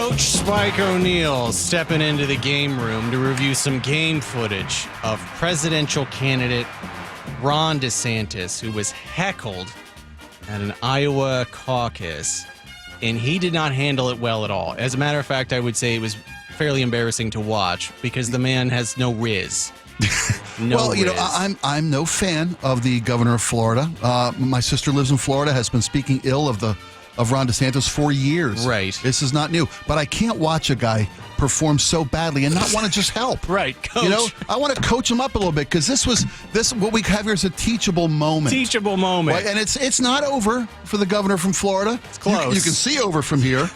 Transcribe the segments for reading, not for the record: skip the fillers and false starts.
Coach Spike O'Neill stepping into the game room to review some game footage of presidential candidate Ron DeSantis, who was heckled at an Iowa caucus, and he did not handle it well at all. As a matter of fact, I would say it was fairly embarrassing to watch because the man has no riz. Well, you know, I'm no fan of the governor of Florida. My sister lives in Florida, has been speaking ill of Ron DeSantis for years. Right. This is not new. But I can't watch a guy perform so badly and not want to just help. Right, coach. You know, I want to coach him up a little bit because what we have here is a teachable moment. Teachable moment. Right? And it's not over for the governor from Florida. It's close. You can see over from here.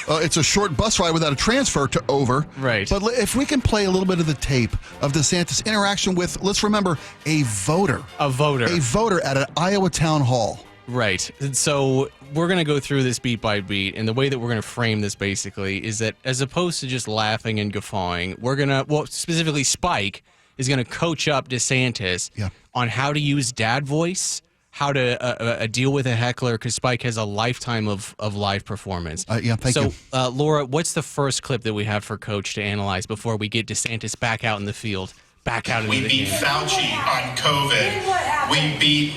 It's a short bus ride without a transfer to over. Right. But if we can play a little bit of the tape of DeSantis' interaction with, let's remember, a voter. A voter. A voter at an Iowa town hall. Right. And so we're going to go through this beat by beat, and the way that we're going to frame this basically is that as opposed to just laughing and guffawing, we're going to, well, specifically Spike is going to coach up DeSantis on how to use dad voice, how to deal with a heckler, because Spike has a lifetime of live performance. Thank you. So, Laura, what's the first clip that we have for Coach to analyze before we get DeSantis back out in the field? Back out into the game. We beat Fauci on COVID.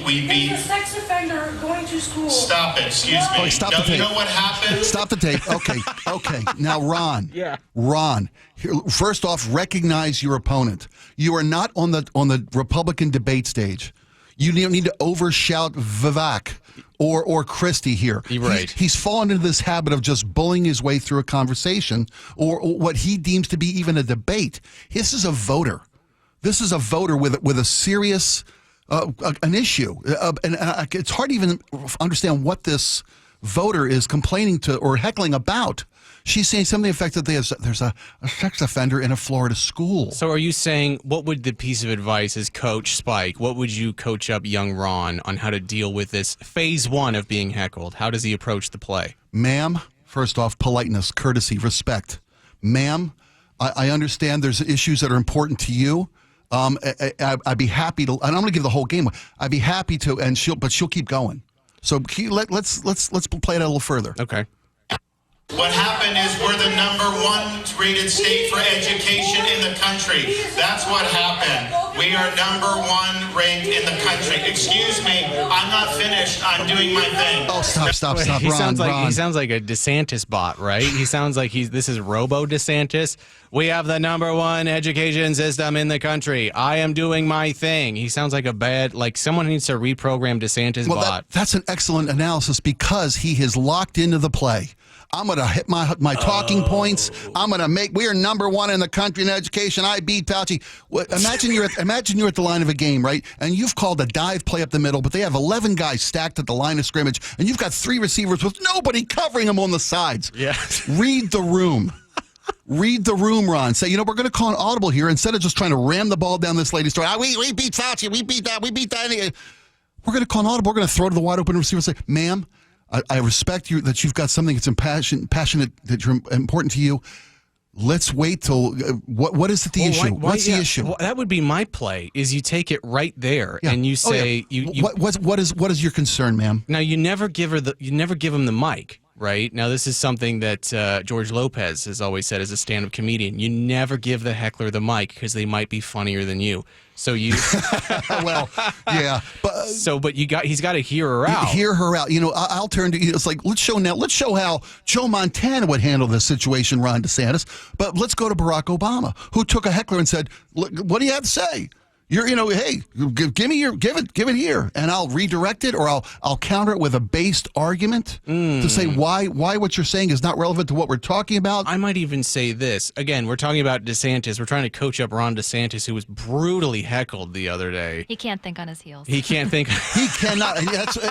We beat a sex offender going to school. Stop it. Excuse me. Okay, stop the tape. You know what happened? Stop the tape. Okay. Now, Ron. Yeah. Ron, first off, recognize your opponent. You are not on the Republican debate stage. You don't need to overshout Vivek or Christie here. You're right. He's fallen into this habit of just bullying his way through a conversation or what he deems to be even a debate. This is a voter. This is a voter with a serious an issue, and it's hard to even understand what this voter is complaining to or heckling about. She's saying something to the effect that there's a sex offender in a Florida school. So are you saying, what would the piece of advice as Coach Spike, what would you coach up young Ron on how to deal with this phase one of being heckled? How does he approach the play? Ma'am, first off, politeness, courtesy, respect. Ma'am, I understand there's issues that are important to you. I'd be happy to, and I'm going to give the whole game. I'd be happy to, but she'll keep going. So let's play it a little further. Okay. What happened is we're the #1 rated state for education in the country. That's what happened. We are #1 ranked in the country. Excuse me, I'm not finished. I'm doing my thing. Oh, stop, He Ron. He sounds like a DeSantis bot, right? He sounds like this is Robo DeSantis. We have the #1 education system in the country. I am doing my thing. He sounds like someone needs to reprogram DeSantis bot. That's an excellent analysis because he has locked into the play. I'm going to hit my talking points. I'm going to we are #1 in the country in education. I beat Fauci. Imagine you're at the line of a game, right? And you've called a dive play up the middle, but they have 11 guys stacked at the line of scrimmage, and you've got 3 receivers with nobody covering them on the sides. Yeah. Read the room. Read the room, Ron. Say, we're going to call an audible here instead of just trying to ram the ball down this lady's throat. We beat Fauci. We beat that. We're going to call an audible. We're going to throw to the wide open receiver and say, ma'am, I respect you that you've got something that's passionate that you're important to you. Let's wait till what is the issue? What's the issue? Well, that would be my play. Is you take it right there and you say what is your concern, ma'am? Now you never give him the mic. Right? Now, this is something that George Lopez has always said as a stand-up comedian. You never give the heckler the mic because they might be funnier than you. So you... Well, yeah. But he's got to hear her out. Hear her out. I'll turn to you. It's like, let's show how Joe Montana would handle this situation, Ron DeSantis. But let's go to Barack Obama, who took a heckler and said, what do you have to say? Hey, give it here, and I'll redirect it, or I'll counter it with a based argument to say why what you're saying is not relevant to what we're talking about. I might even say this again. We're talking about DeSantis. We're trying to coach up Ron DeSantis, who was brutally heckled the other day. He can't think on his heels. He can't think. He cannot.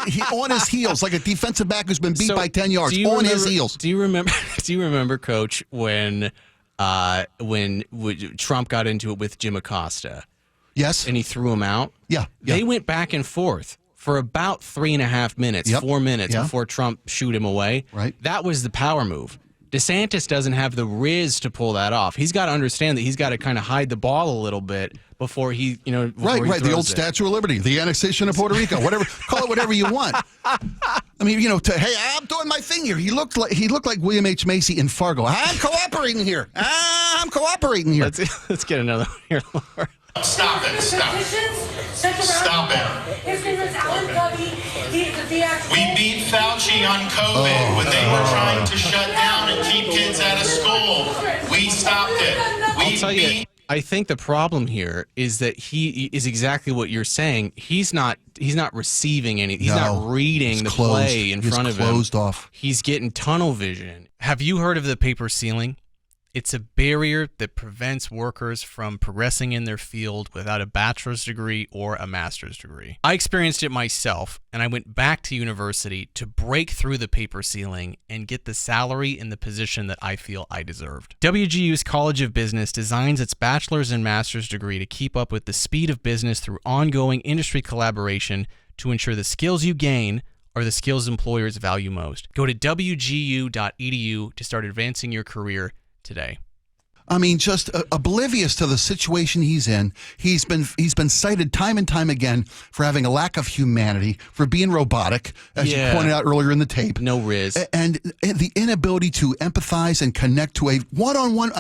He on his heels, like a defensive back who's been beat by 10 yards. His heels. Do you remember, Coach, when Trump got into it with Jim Acosta? Yes. And he threw him out? Yeah. They went back and forth for about 3.5 minutes, 4 minutes before Trump shoot him away. Right. That was the power move. DeSantis doesn't have the riz to pull that off. He's got to understand that he's got to kind of hide the ball a little bit before he, Right. The old Statue of Liberty, the annexation of Puerto Rico, whatever, call it whatever you want. I mean, hey, I'm doing my thing here. He looked like William H. Macy in Fargo. I'm cooperating here. Let's get another one here, Laura. Stop it. Stop it. His name is Alan Covey. He's the actual. We beat Fauci on COVID when they were trying to shut down and keep kids out of school. We stopped it. I'll tell you, I think the problem here is that he is exactly what you're saying. He's not receiving anything. He's not reading the play in front of him. Closed off. He's getting tunnel vision. Have you heard of the paper ceiling? It's a barrier that prevents workers from progressing in their field without a bachelor's degree or a master's degree. I experienced it myself, and I went back to university to break through the paper ceiling and get the salary and the position that I feel I deserved. WGU's College of Business designs its bachelor's and master's degree to keep up with the speed of business through ongoing industry collaboration to ensure the skills you gain are the skills employers value most. Go to wgu.edu to start advancing your career today. I mean, just oblivious to the situation he's in. He's been cited time and time again for having a lack of humanity, for being robotic, as you pointed out earlier in the tape. No riz. And the inability to empathize and connect to an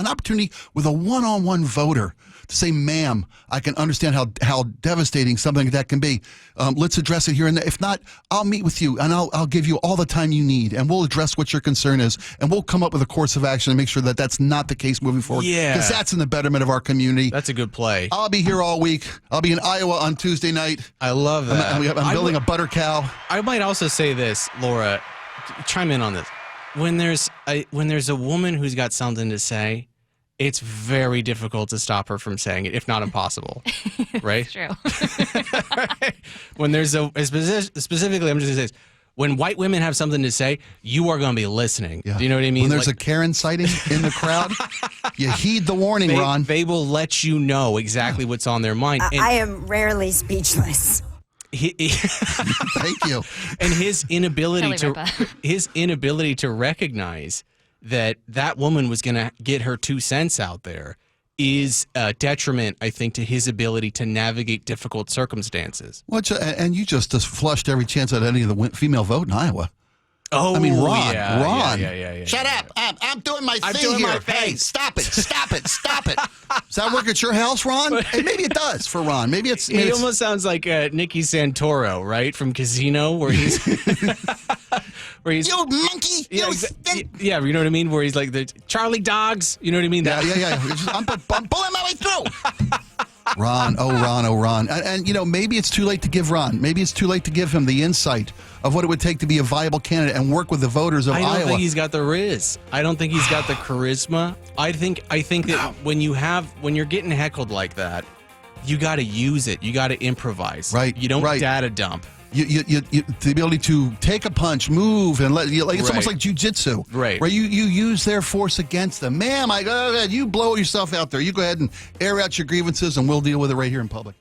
opportunity with a one-on-one voter to say, ma'am, I can understand how devastating something like that can be. Let's address it here. And if not, I'll meet with you and I'll give you all the time you need, and we'll address what your concern is, and we'll come up with a course of action to make sure that that's not the case moving forward. Yeah. Because that's in the betterment of our community. That's a good play. I'll be here all week. I'll be in Iowa on Tuesday night. I love that. I'm building a butter cow. I might also say this, Laura, chime in on this. When there's a woman who's got something to say, it's very difficult to stop her from saying it, if not impossible, right? True. Right? When there's specifically, I'm just going to say this. When white women have something to say, you are going to be listening. Yeah. Do you know what I mean? When there's a Karen sighting in the crowd, you heed the warning, Ron. They will let you know exactly what's on their mind. I am rarely speechless. Thank you. And his inability Totally to recognize that woman was going to get her 2 cents out there is a detriment, I think, to his ability to navigate difficult circumstances. And you just flushed every chance at any of the female vote in Iowa. Oh, I mean, Ron. Yeah. Shut up. I'm doing my thing doing here. my thing. Hey, stop it. Does that work at your house, Ron? And maybe it does for Ron. Maybe it's... He almost sounds like Nicky Santoro, right? From Casino, where he's... You monkey! Yeah, you know what I mean? Where he's like the Charlie Dogs, you know what I mean? Yeah. I'm pulling my way through. Ron, oh Ron. And maybe it's too late to give Ron. Maybe it's too late to give him the insight of what it would take to be a viable candidate and work with the voters of Iowa. I don't think he's got the riz. I don't think he's got the charisma. I think that when you're getting heckled like that, you got to use it. You got to improvise. Right. You don't data dump. You the ability to take a punch, move, and it's almost like jujitsu, right? Where you use their force against them. Ma'am, you blow yourself out there. You go ahead and air out your grievances, and we'll deal with it right here in public.